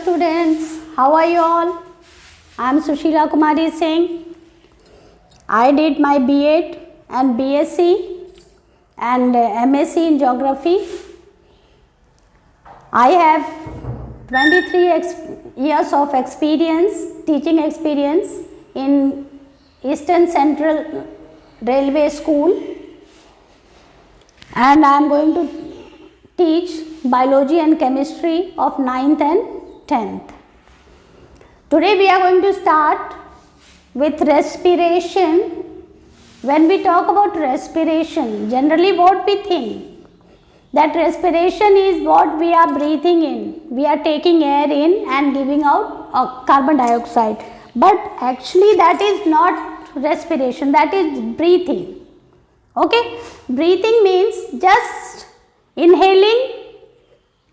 students, how are you all? I am Sushila Kumari Singh. I did my B.Ed and B.Sc and MSc in Geography. I have 23 years of experience, teaching experience in Eastern Central Railway School, and I am going to teach biology and chemistry of 9th and 10th. Today we are going to start with respiration. When we talk about respiration, generally what we think, that respiration is what we are breathing in. We are taking air in and giving out carbon dioxide. But actually that is not respiration, that is breathing. Okay, breathing means just inhaling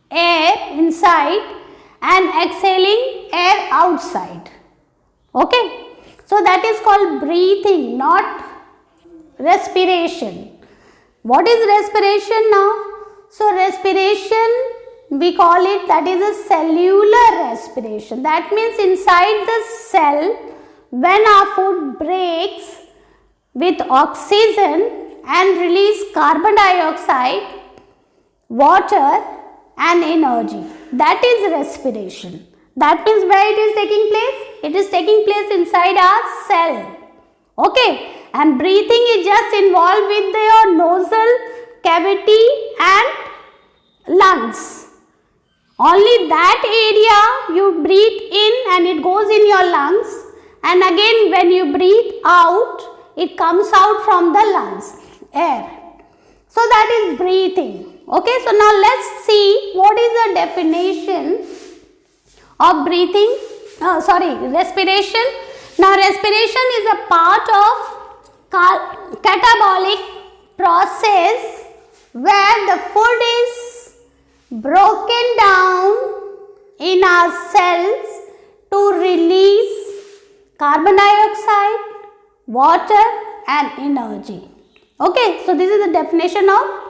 air inside and exhaling air outside. Okay, so that is called breathing, not respiration. What is respiration now? So respiration, we call it, that is a cellular respiration. That means inside the cell, when our food breaks with oxygen and release carbon dioxide, water and energy, that is respiration. That means where it is taking place? It is taking place inside our cell. Okay, and breathing is just involved with your nasal cavity and lungs. Only that area you breathe in and it goes in your lungs, and again when you breathe out, it comes out from the lungs, air. So that is breathing. Okay, so now let's see what is the definition of breathing, respiration. Now respiration is a part of catabolic process where the food is broken down in our cells to release carbon dioxide, water and energy. Okay, so this is the definition of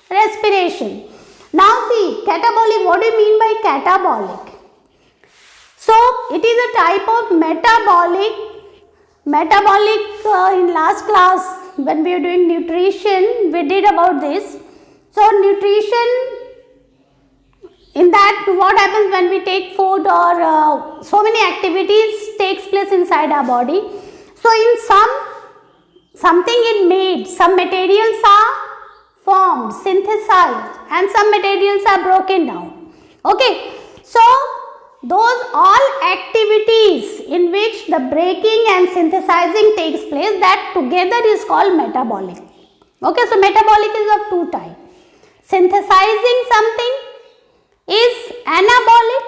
respiration. Now see, catabolic, what do you mean by catabolic? So it is a type of metabolic in last class when we were doing nutrition, we did about this. So nutrition, in that what happens when we take food or so many activities takes place inside our body. So in something is made, some materials are formed, synthesized, and some materials are broken down. Okay, so those all activities in which the breaking and synthesizing takes place, that together is called metabolic. Okay, so metabolic is of two types. Synthesizing something is anabolic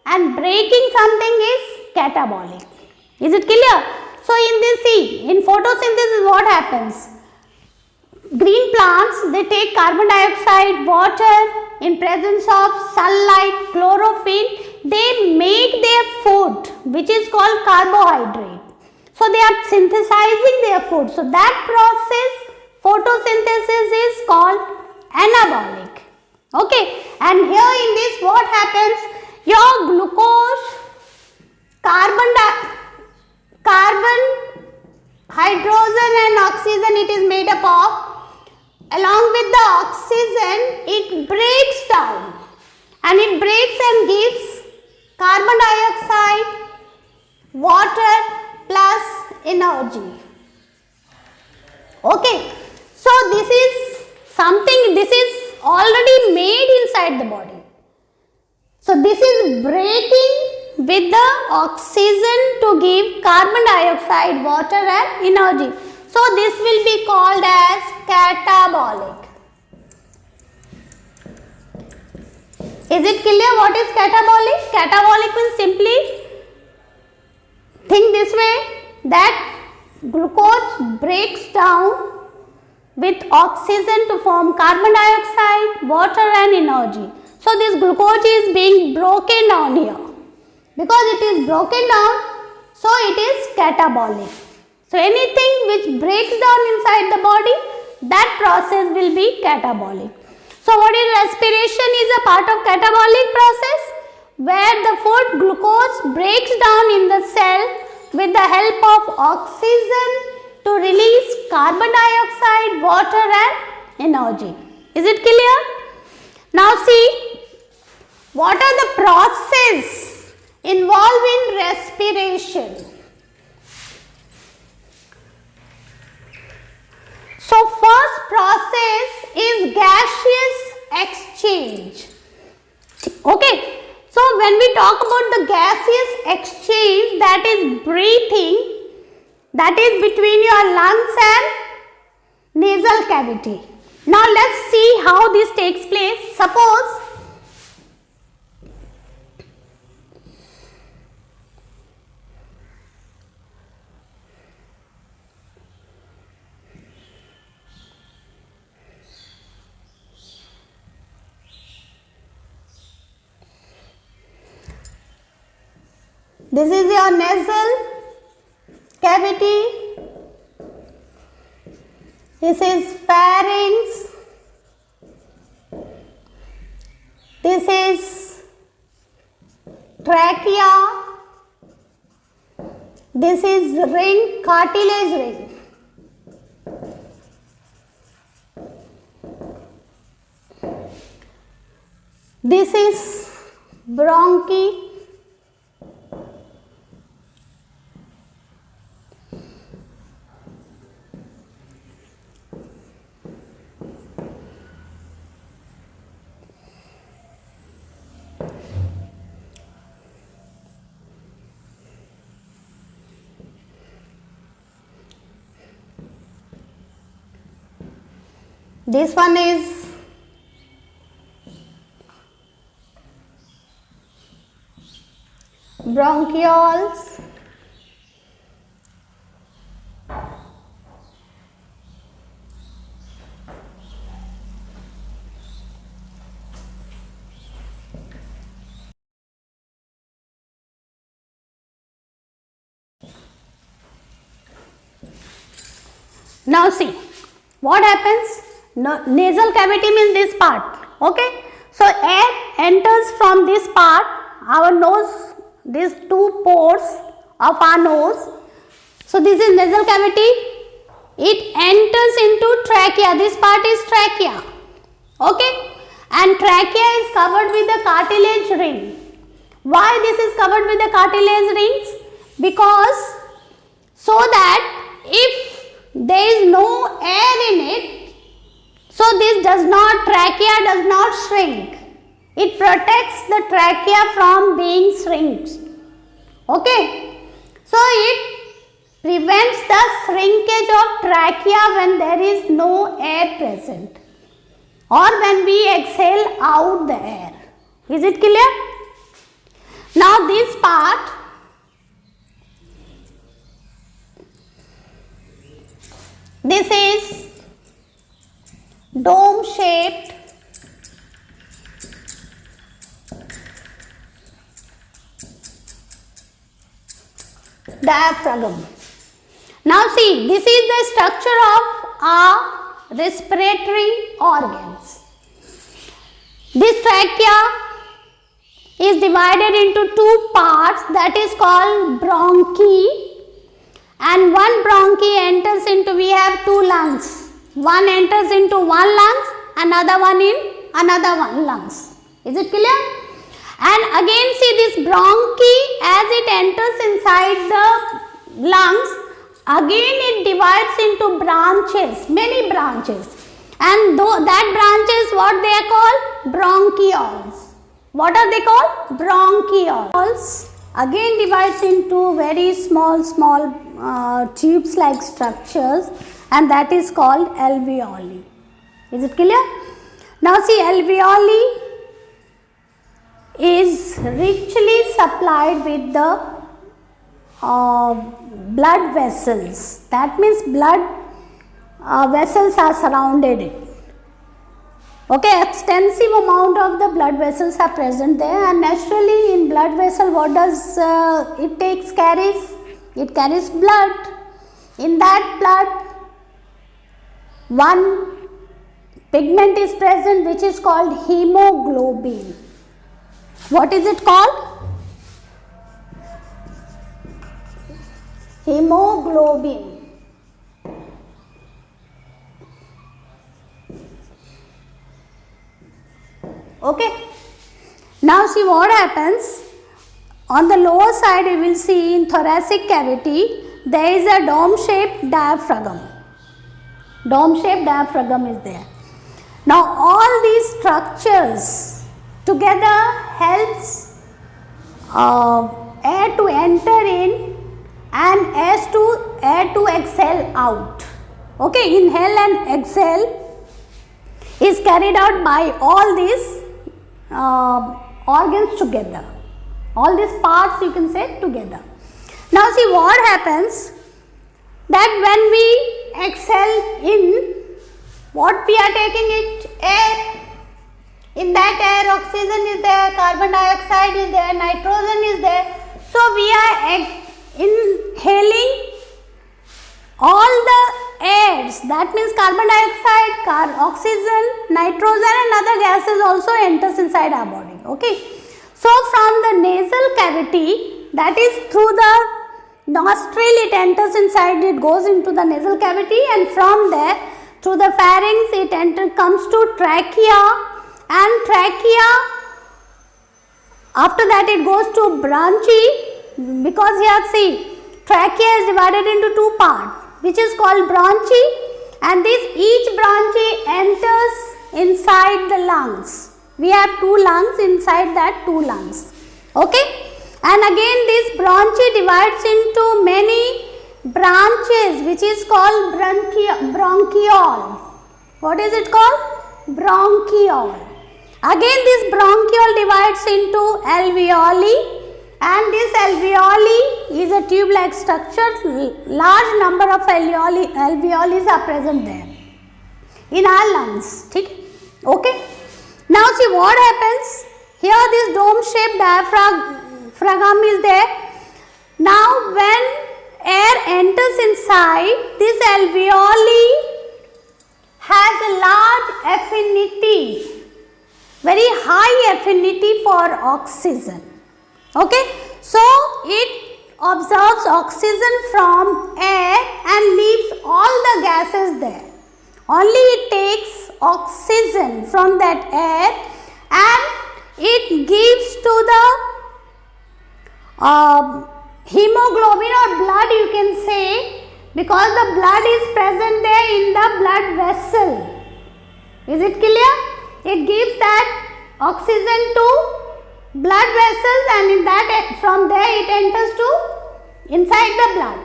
and breaking something is catabolic. Is it clear? So in this, see, in photosynthesis what happens? Green plants, they take carbon dioxide, water, in presence of sunlight, chlorophyll, they make their food which is called carbohydrate. So they are synthesizing their food. So that process, photosynthesis, is called anabolic. Okay, and here in this what happens? Your glucose, carbon, hydrogen and oxygen it is made up of. Along with the oxygen, it breaks down and it breaks and gives carbon dioxide, water plus energy. Okay, so this is something, this is already made inside the body. So this is breaking with the oxygen to give carbon dioxide, water and energy. So this will be called as catabolic. Is it clear what is catabolic? Catabolic means simply think this way, that glucose breaks down with oxygen to form carbon dioxide, water and energy. So this glucose is being broken down here. Because it is broken down, so it is catabolic. So anything which breaks down inside the body, that process will be catabolic. So what is respiration? Is a part of catabolic process where the food glucose breaks down in the cell with the help of oxygen to release carbon dioxide, water and energy. Is it clear? Now see, what are the processes involved in respiration? So first process is gaseous exchange. Okay. So when we talk about the gaseous exchange, that is breathing, that is between your lungs and nasal cavity. Now let's see how this takes place. Suppose this is your nasal cavity, this is pharynx, this is trachea, this is ring, cartilage ring. This is bronchi. This one is bronchioles. Now see, what happens? Nasal cavity means this part. Okay. So air enters from this part, our nose, these two pores of our nose. So this is nasal cavity. It enters into trachea. This part is trachea. Okay. And trachea is covered with the cartilage ring. Why this is covered with the cartilage rings? Because so that if there is no air in it, so this trachea does not shrink. It protects the trachea from being shrinked. Okay. So it prevents the shrinkage of trachea when there is no air present or when we exhale out the air. Is it clear? Now this part, this is dome shaped diaphragm. Now see, this is the structure of our respiratory organs. This trachea is divided into two parts, that is called bronchi, and one bronchi enters into, we have two lungs. One enters into one lungs, another one in another one lungs. Is it clear? And again see this bronchi, as it enters inside the lungs, again it divides into branches, many branches. And that branches, what they are called? Bronchioles. What are they called? Bronchioles. Again divides into very small tubes like structures, and that is called alveoli. Is it clear? Now see, alveoli is richly supplied with the blood vessels. That means blood vessels are surrounded it. Okay, extensive amount of the blood vessels are present there, and naturally in blood vessel what does it carries? It carries blood. In that blood one pigment is present which is called hemoglobin. What is it called? Hemoglobin. Okay. Now see what happens. On the lower side you will see in thoracic cavity there is a dome shaped diaphragm. Dome shaped diaphragm is there. Now all these structures together helps air to enter in and air to exhale out. Okay, inhale and exhale is carried out by all these organs together. All these parts you can say together. Now see what happens, that when we exhale in, what we are taking it? Air. In that air oxygen is there, carbon dioxide is there, nitrogen is there. So we are inhaling all the airs, that means carbon dioxide, oxygen, nitrogen and other gases also enters inside our body. Okay. So from the nasal cavity, that is through the nostril it enters inside, it goes into the nasal cavity, and from there through the pharynx it comes to trachea, and trachea, after that it goes to bronchi, because here see trachea is divided into two parts which is called bronchi, and this each bronchi enters inside the lungs. We have two lungs, inside that two lungs. Okay. And again this bronchi divides into many branches which is called bronchiole. What is it called? Bronchiole. Again this bronchiole divides into alveoli, and this alveoli is a tube-like structure. Large number of alveoli are present there in our lungs. Okay. Now see what happens. Here this dome-shaped diaphragm is there. Now when air enters inside, this alveoli has a large affinity, very high affinity for oxygen. Okay. So it absorbs oxygen from air and leaves all the gases there. Only it takes oxygen from that air and it gives to the hemoglobin or blood, you can say, because the blood is present there in the blood vessel. Is it clear? It gives that oxygen to blood vessels, and in that from there it enters to inside the blood,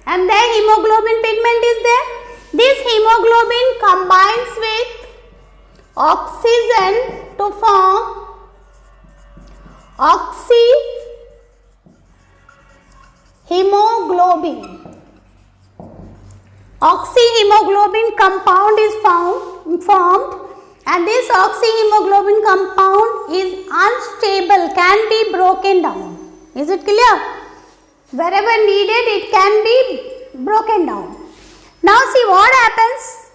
and there hemoglobin pigment is there. This hemoglobin combines with oxygen to form oxyhemoglobin. Oxyhemoglobin compound is formed, and this oxyhemoglobin compound is unstable, can be broken down. Is it clear? Wherever needed it can be broken down. Now see what happens.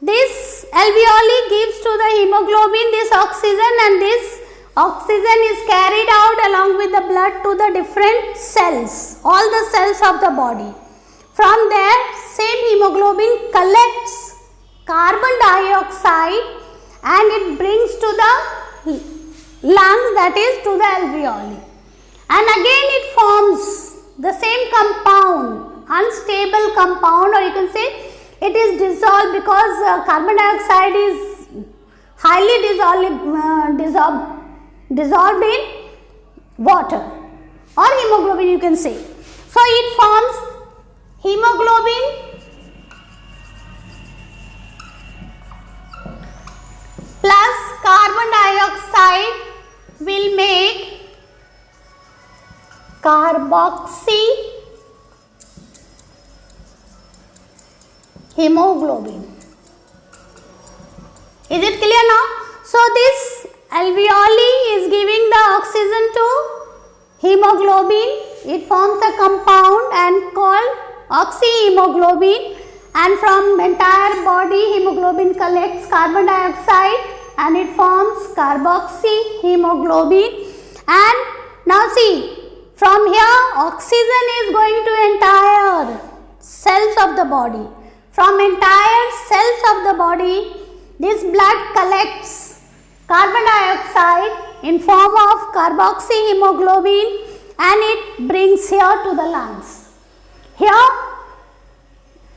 This alveoli gives to the hemoglobin this oxygen, and this oxygen is carried out along with the blood to the different cells, all the cells of the body. From there, same hemoglobin collects carbon dioxide and it brings to the lungs, that is to the alveoli. And again it forms the same compound, unstable compound, or you can say it is dissolved, because carbon dioxide is highly dissolved in water or hemoglobin, you can say. So it forms hemoglobin plus carbon dioxide will make carboxy hemoglobin. Is it clear now? So this alveoli is giving the oxygen to hemoglobin. It forms a compound and called oxyhemoglobin, and from entire body hemoglobin collects carbon dioxide and it forms carboxyhemoglobin, And now see, from here oxygen is going to entire cells of the body. From entire cells of the body, this blood collects carbon dioxide in form of carboxyhemoglobin and it brings here to the lungs. Here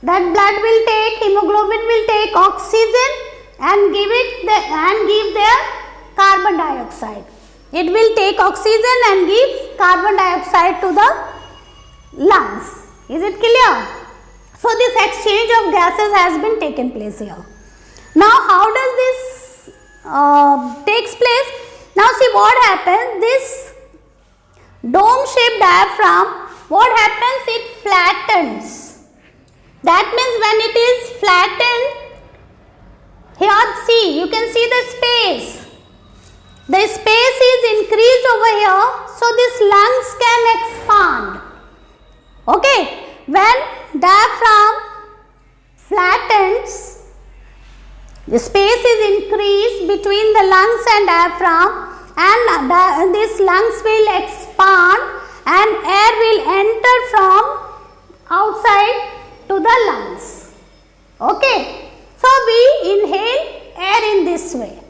that blood will take, hemoglobin will take oxygen and give their carbon dioxide. It will take oxygen and give carbon dioxide to the lungs. Is it clear? So this exchange of gases has been taken place here. Now how does this takes place? Now see what happens. This dome shaped diaphragm, what happens? It flattens. That means when it is flattened, here see, you can see the space. The space is increased over here, so these lungs can expand. Okay, when diaphragm flattens, the space is increased between the lungs and diaphragm, and these lungs will expand and air will enter from outside to the lungs. Okay, so we inhale air in this way,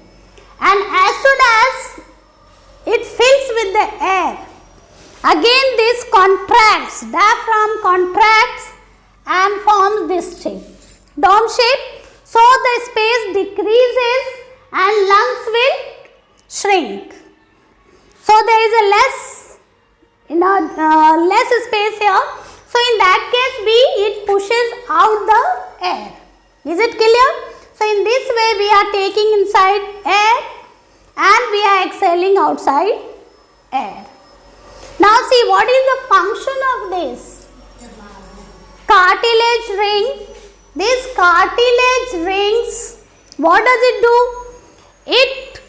and as soon as it fills with the air, again this contracts, diaphragm contracts and forms this shape, dome shape. So the space decreases and lungs will shrink. So there is a less space here. So in that case it pushes out the air. Is it clear? So in this way we are taking inside air and we are exhaling outside air. Now see what is the function of this? Cartilage ring. These cartilage rings, what does it do? It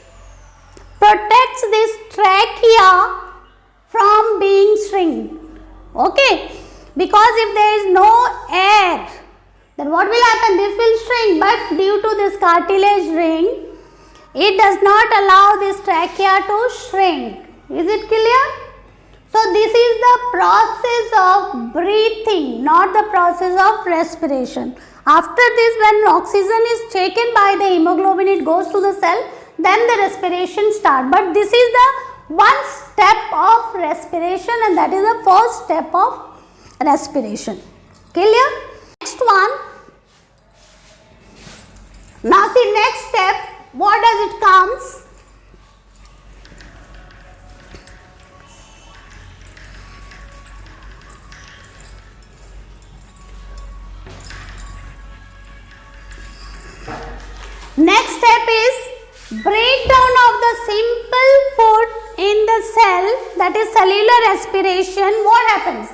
protects this trachea from being shrinked. Okay, because if there is no air, then what will happen? This will shrink, but due to this cartilage ring, it does not allow this trachea to shrink. Is it clear? So this is the process of breathing, not the process of respiration. After this, when oxygen is taken by the hemoglobin, it goes to the cell, then the respiration starts. But this is the one step of respiration, and that is the first step of respiration. Clear? Next one. Now see next step, what does it comes? Next step is breakdown of the simple food in the cell, that is cellular respiration. What happens?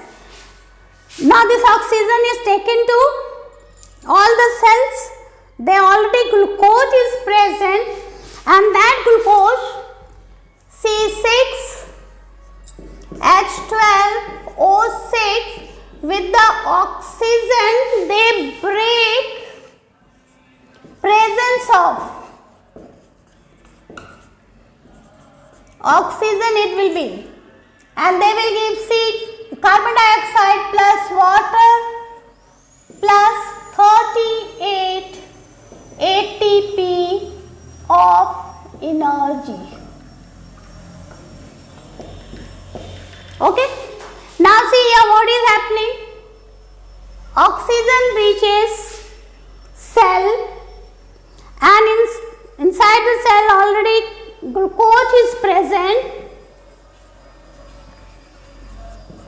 Now this oxygen is taken to all the cells. There already glucose is present, and that glucose C6 H12O6 with the oxygen they break presence of oxygen it will be, and they will give C carbon dioxide plus water plus 38 ATP of energy. Okay, now see here what is happening. Oxygen reaches cell, and inside the cell already glucose is present,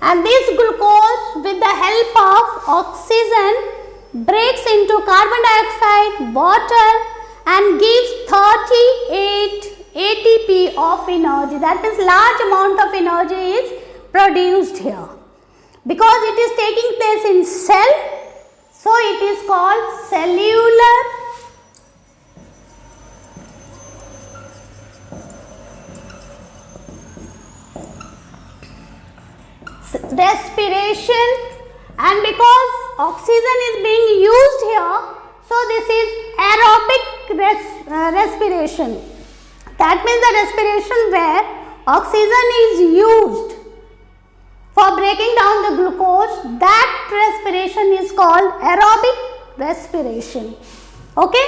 and this glucose with the help of oxygen breaks into carbon dioxide, water, and gives 38 ATP of energy. That means large amount of energy is produced here. Because it is taking place in cell, so it is called cellular respiration, and because oxygen is being used here, so this is aerobic respiration. That means the respiration where oxygen is used for breaking down the glucose, that respiration is called aerobic respiration. Okay?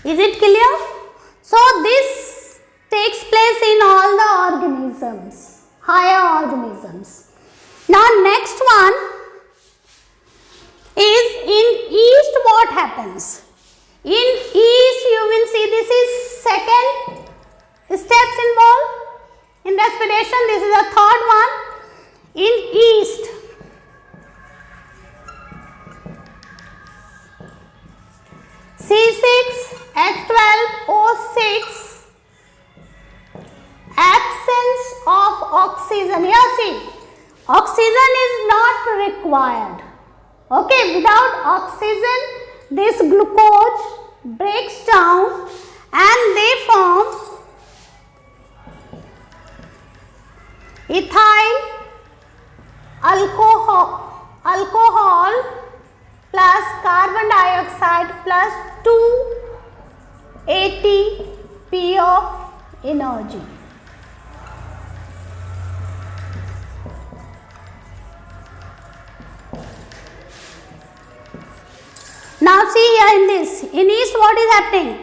Is it clear? So this takes place in all the organisms, higher organisms. Now next one is in yeast. What happens? In yeast you will see this is second steps involved in respiration. This is the third one. In yeast, C6H12O6, absence of oxygen. Here see, oxygen is not required. Okay, without oxygen this glucose breaks down and they form ethyl alcohol plus carbon dioxide plus 2 ATP of energy. Now see here in this, in yeast what is happening?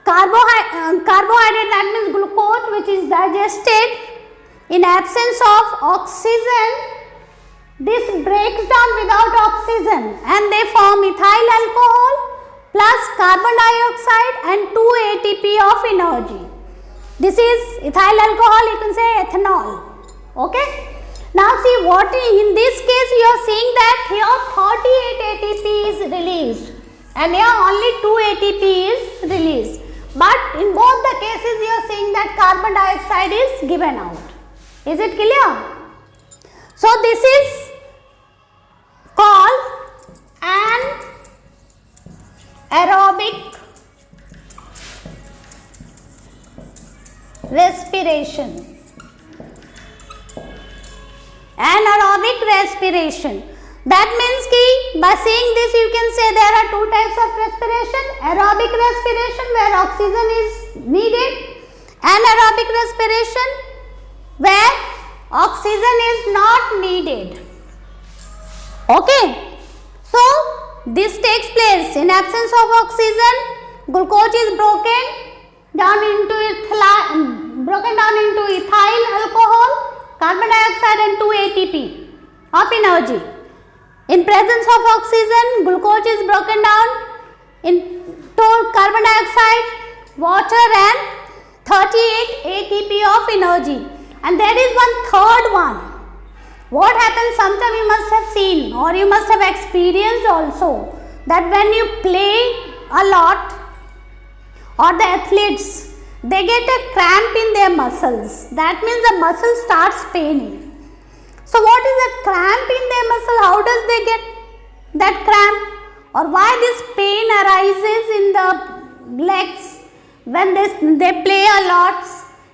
Carbohydrate, that means glucose, which is digested. In absence of oxygen, this breaks down without oxygen and they form ethyl alcohol plus carbon dioxide and 2 ATP of energy. This is ethyl alcohol, you can say ethanol. Okay. Now see what in this case you are seeing that here 38 ATP is released and here only 2 ATP is released. But in both the cases you are seeing that carbon dioxide is given out. Is it clear? So this is called an aerobic respiration. Anaerobic respiration. That means ki by saying this you can say there are two types of respiration. Aerobic respiration where oxygen is needed. Anaerobic respiration where oxygen is not needed. Okay. So this takes place in absence of oxygen. Glucose is broken down into ethyl alcohol, carbon dioxide and 2 ATP of energy. In presence of oxygen, glucose is broken down into carbon dioxide, water and 38 ATP of energy. And there is one third one. What happens sometime you must have seen or you must have experienced also that when you play a lot or the athletes, they get a cramp in their muscles. That means the muscle starts paining. So what is a cramp in their muscle? How does they get that cramp? Or why this pain arises in the legs when they play a lot?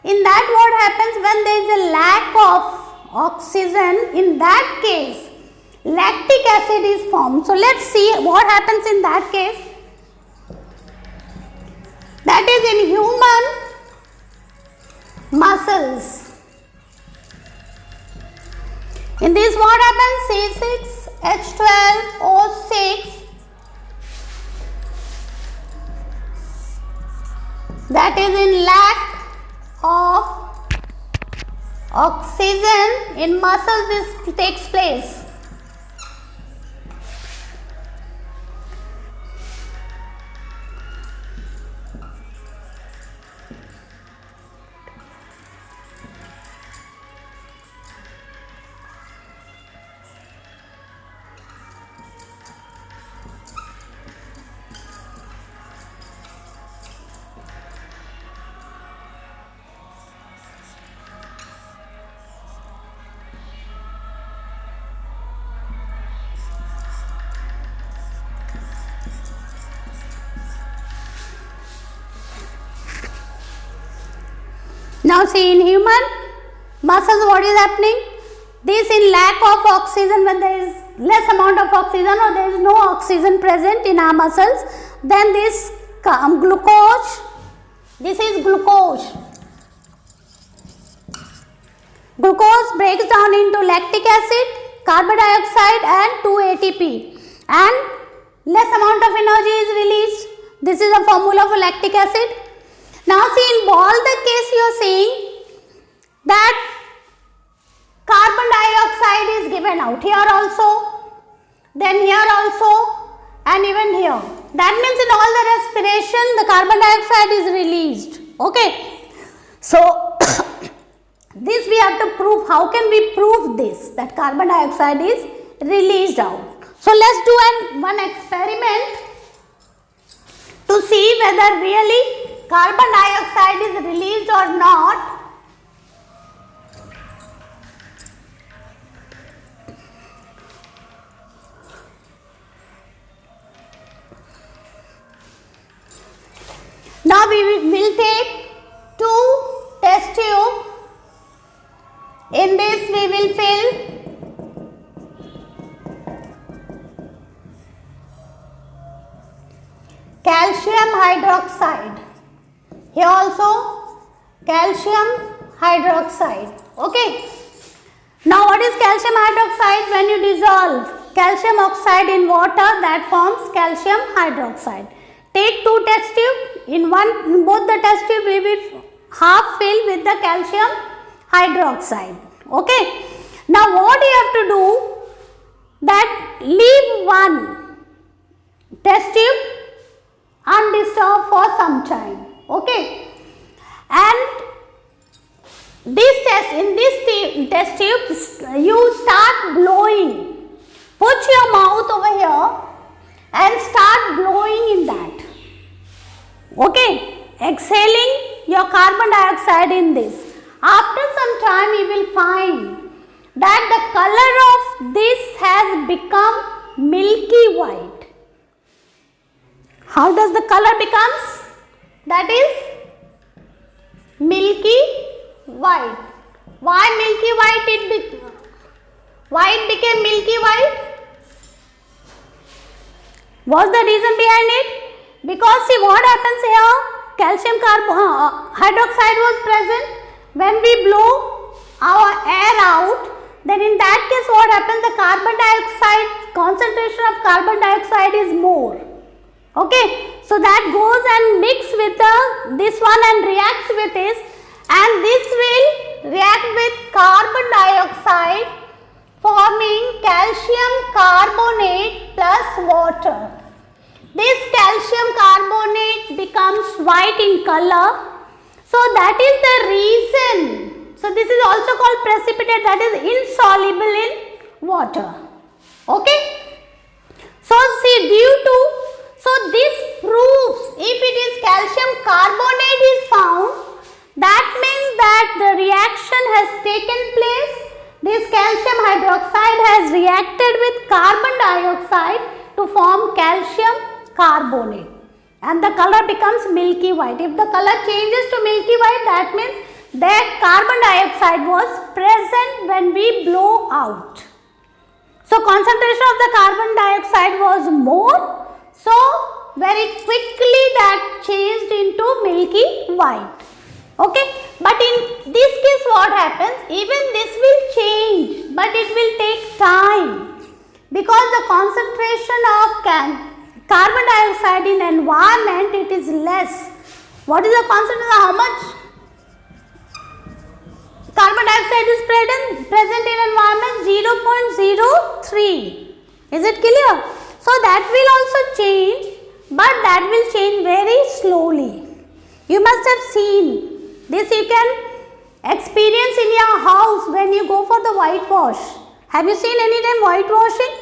In that what happens when there is a lack of oxygen? In that case, lactic acid is formed. So let's see what happens in that case. That is in human muscles. In this what happens? C6H12O6, that is in lack of oxygen in muscles this takes place. Now see in human muscles, what is happening? This in lack of oxygen, when there is less amount of oxygen or there is no oxygen present in our muscles, then this glucose, this is glucose. Glucose breaks down into lactic acid, carbon dioxide and 2 ATP, and less amount of energy is released. This is a formula for lactic acid. Now see, in all the case you are seeing that carbon dioxide is given out here also, then here also, and even here. That means in all the respiration the carbon dioxide is released. Okay. So this we have to prove. How can we prove this, that carbon dioxide is released out? So let's do one experiment to see whether really carbon dioxide is released or not. Now we will take 2 test tubes. In this we will fill calcium hydroxide. Here also calcium hydroxide. Okay. Now what is calcium hydroxide? When you dissolve calcium oxide in water, that forms calcium hydroxide. Take 2 test tubes. In both the test tube we will half fill with the calcium hydroxide. Okay. Now what you have to do, that leave one test tube undisturbed for some time. Okay. And this test, in this test tube you start blowing. Put your mouth over here and start blowing in that. Okay, exhaling your carbon dioxide in this. After some time you will find that the color of this has become milky white. How does the color becomes? That is milky white. Why milky white? Why it became milky white? What's the reason behind it? Because see what happens here, calcium hydroxide was present. When we blow our air out, then in that case what happens, the carbon dioxide, concentration of carbon dioxide is more. Okay, so that goes and mix with this one and reacts with this, and this will react with carbon dioxide forming calcium carbonate plus water. This calcium carbonate becomes white in color. So that is the reason. So this is also called precipitate, that is insoluble in water. Okay. So see, so this proves if it is calcium carbonate is found, that means that the reaction has taken place. This calcium hydroxide has reacted with carbon dioxide to form calcium carbonate, and the color becomes milky white. If the color changes to milky white, that means that carbon dioxide was present when we blow out. So concentration of the carbon dioxide was more, so very quickly that changed into milky white. Okay, but in this case what happens, even this will change, but it will take time, because the concentration of carbon dioxide in environment, it is less. What is the concentration? How much carbon dioxide is present in environment? 0.03. Is it clear? So that will also change, but that will change very slowly. You must have seen this. You can experience in your house when you go for the whitewash. Have you seen any time whitewashing?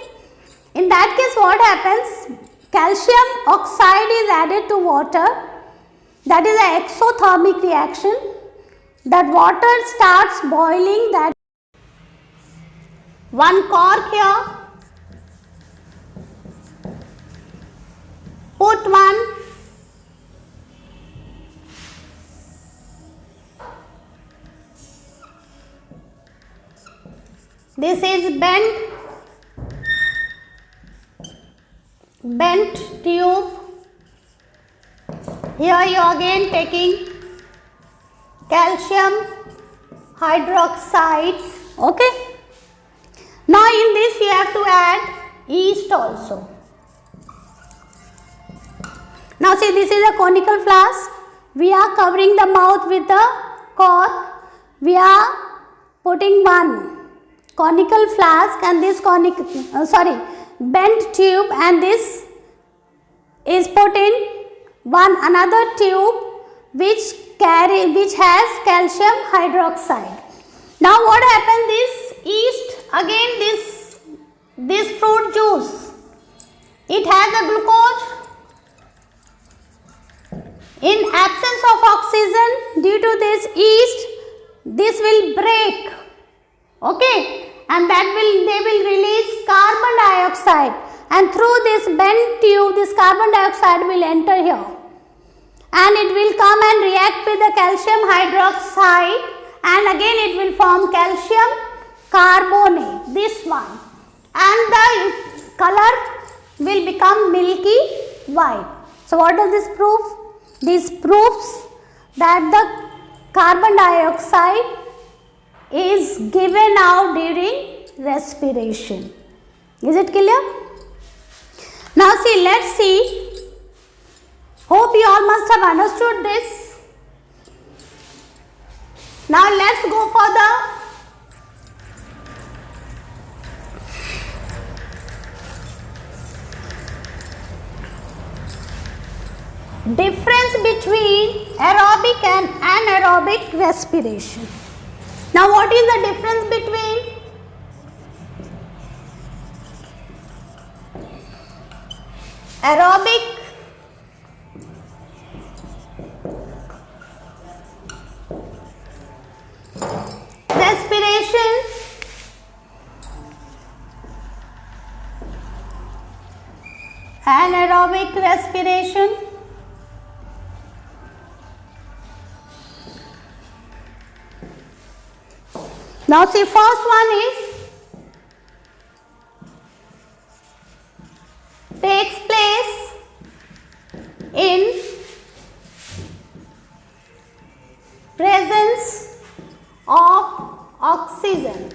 In that case what happens? Calcium oxide is added to water. That is an exothermic reaction. That water starts boiling. That one cork here. Put one. This is bent tube. Here you again taking calcium hydroxide. Okay. Now in this you have to add yeast also. Now see, this is a conical flask. We are covering the mouth with the cork. We are putting one conical flask and this bent tube, and this is put in another tube which has calcium hydroxide. Now what happens, this yeast, again this fruit juice, it has a glucose. In absence of oxygen, due to this yeast, this will break, okay, and they will release carbon dioxide, and through this bent tube this carbon dioxide will enter here, and it will come and react with the calcium hydroxide, and again it will form calcium carbonate, this one, and the color will become milky white. So what does this prove? This proves that the carbon dioxide is given out during respiration. Is it clear? Now see, let's see. Hope you all must have understood this. Now let's go for the difference between aerobic and anaerobic respiration. Now what is the difference between aerobic respiration and anaerobic respiration? Now see, first one is takes place in presence of oxygen.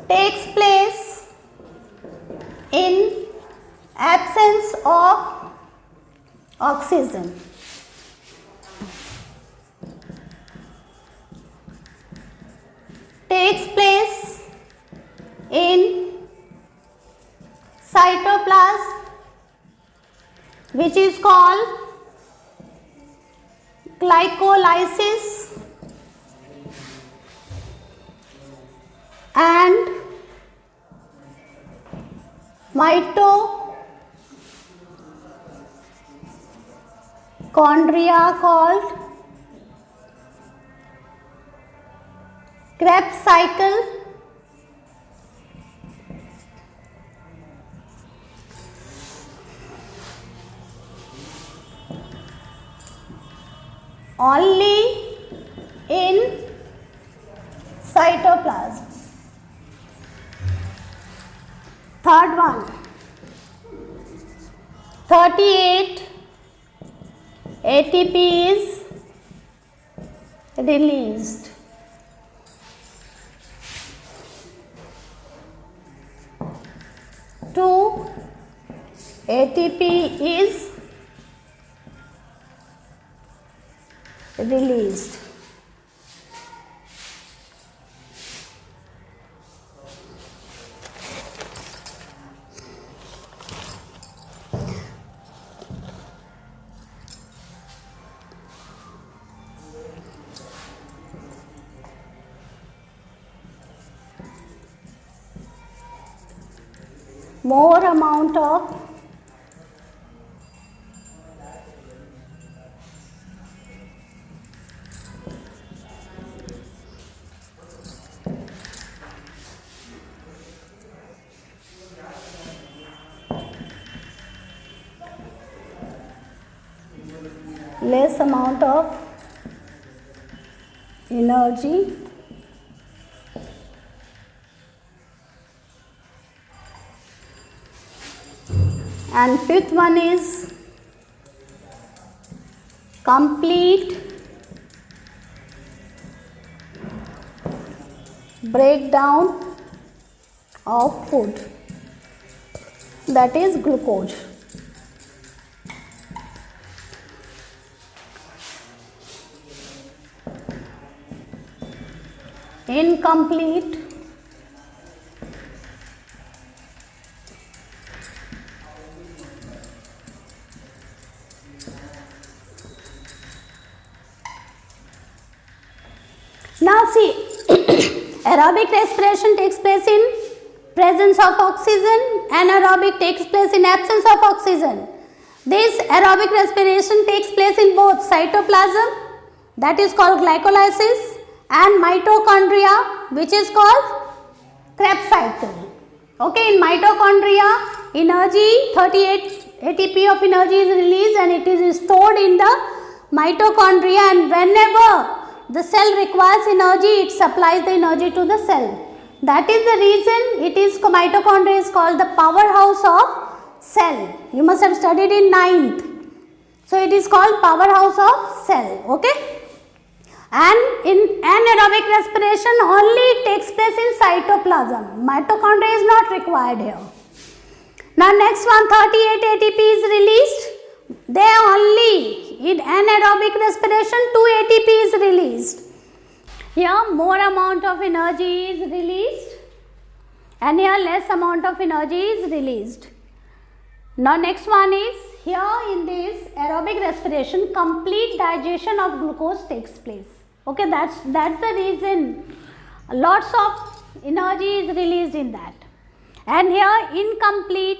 Takes place in absence of oxygen. Takes place in cytoplasm, which is called glycolysis, and mitochondria called Krebs cycle, only in cytoplasm. Third one, 38 ATP is released. Two ATP is released. More amount of less amount of energy and fifth one is complete breakdown of food, that is glucose. Incomplete now see aerobic respiration takes place in presence of oxygen, anaerobic takes place in absence of oxygen. This aerobic respiration takes place in both cytoplasm, that is called glycolysis, and mitochondria, which is called Krebs cycle. Okay, in mitochondria, energy 38 ATP of energy is released and it is stored in the mitochondria, and whenever the cell requires energy, it supplies the energy to the cell. That is the reason it is mitochondria is called the powerhouse of cell. You must have studied in 9th. So it is called powerhouse of cell. Okay. And in anaerobic respiration only it takes place in cytoplasm. Mitochondria is not required here. Now next one, 38 ATP is released. There only in anaerobic respiration 2 ATP is released. Here more amount of energy is released and here less amount of energy is released. Now next one is, here in this aerobic respiration complete digestion of glucose takes place. Okay, that's the reason lots of energy is released in that. And here incomplete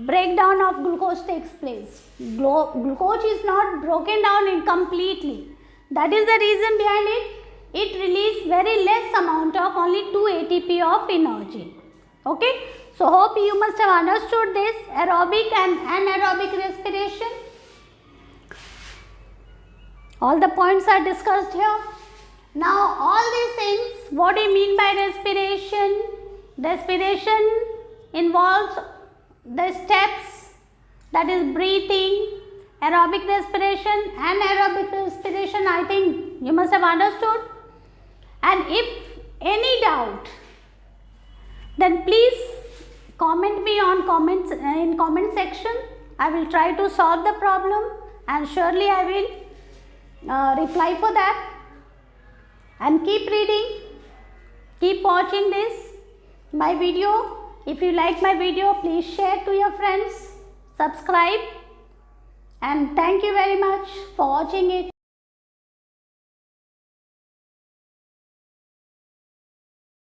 breakdown of glucose takes place. Glucose is not broken down incompletely. That is the reason behind it. It releases very less amount of only 2 ATP of energy. Okay. So hope you must have understood this aerobic and anaerobic respiration. All the points are discussed here. Now all these things, what do you mean by respiration? Respiration involves the steps, that is breathing, aerobic respiration, anaerobic respiration. I think you must have understood. And if any doubt, then please comment me on comments in comment section. I will try to solve the problem and surely I will reply for that. And keep reading, keep watching my video. If you like my video, please share to your friends, subscribe, and thank you very much for watching it.